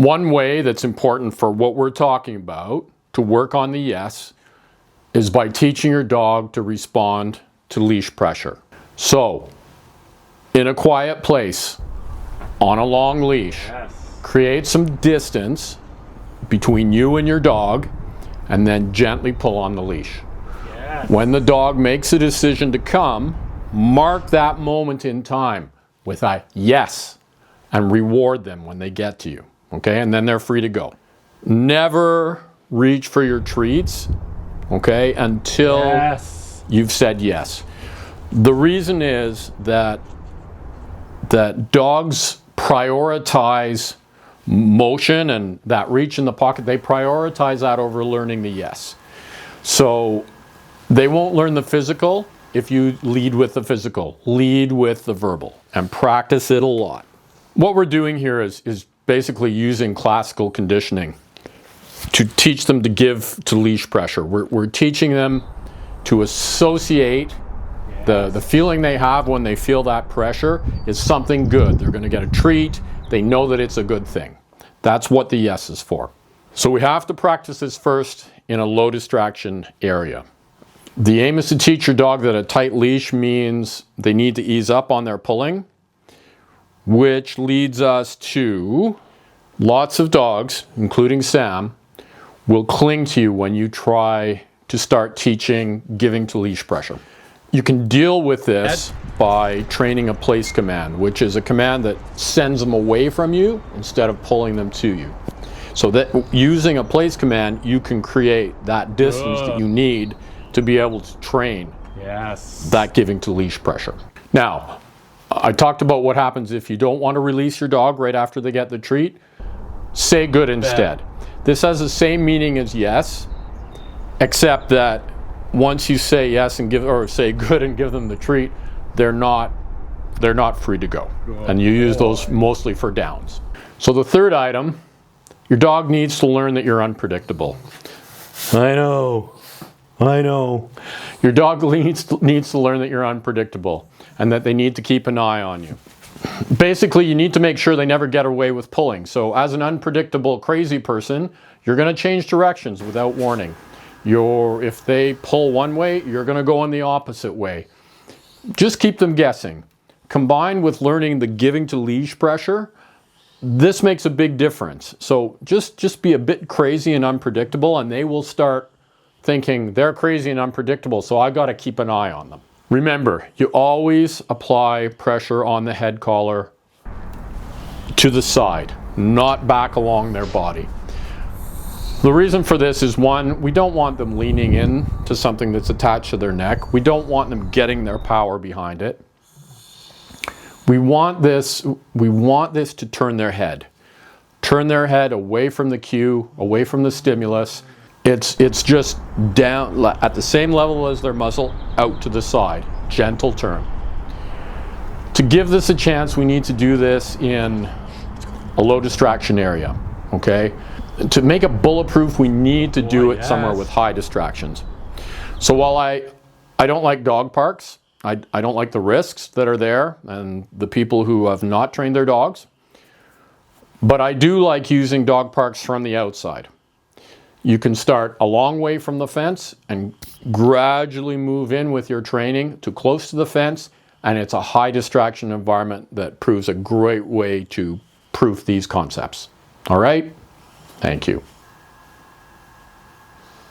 One way that's important for what we're talking about to work on the yes is by teaching your dog to respond to leash pressure. So, in a quiet place, on a long leash, create some distance between you and your dog, and then gently pull on the leash. When the dog makes a decision to come, mark that moment in time with a yes, and reward them when they get to you. Okay, and then they're free to go. Never reach for your treats, okay, until you've said yes. The reason is that dogs prioritize motion and that reach in the pocket. They prioritize that over learning the yes. So they won't learn the physical if you lead with the physical. Lead with the verbal and practice it a lot. What we're doing here is basically using classical conditioning to teach them to give to leash pressure. We're teaching them to associate the feeling they have when they feel that pressure is something good. They're going to get a treat. They know that it's a good thing. That's what the yes is for. So we have to practice this first in a low distraction area. The aim is to teach your dog that a tight leash means they need to ease up on their pulling, which leads us to lots of dogs, including Sam, will cling to you when you try to start teaching giving to leash pressure. You can deal with this by training a place command, which is a command that sends them away from you instead of pulling them to you. So that using a place command, you can create that distance that you need to be able to train that giving to leash pressure. Now, I talked about what happens if you don't want to release your dog right after they get the treat. Say good instead. This has the same meaning as yes, except that once you say yes and give, or say good and give them the treat, they're not free to go. And you use those mostly for downs. So the third item, your dog needs to learn that you're unpredictable. I know. Your dog needs to learn that you're unpredictable and that they need to keep an eye on you. Basically, you need to make sure they never get away with pulling. So as an unpredictable, crazy person, you're going to change directions without warning. If they pull one way, you're going to go in the opposite way. Just keep them guessing. Combined with learning the giving to leash pressure, this makes a big difference. So just be a bit crazy and unpredictable, and they will start thinking they're crazy and unpredictable, so I've got to keep an eye on them. Remember, you always apply pressure on the head collar to the side, not back along their body. The reason for this is, one, we don't want them leaning in to something that's attached to their neck. We don't want them getting their power behind it. We want this to turn their head. Turn their head away from the cue, away from the stimulus. It's just down at the same level as their muzzle, out to the side. Gentle turn. To give this a chance, we need to do this in a low distraction area, okay? To make it bulletproof, we need to do it somewhere with high distractions. So while I don't like dog parks, I don't like the risks that are there and the people who have not trained their dogs, but I do like using dog parks from the outside. You can start a long way from the fence and gradually move in with your training to close to the fence, and it's a high distraction environment that proves a great way to proof these concepts. All right? Thank you.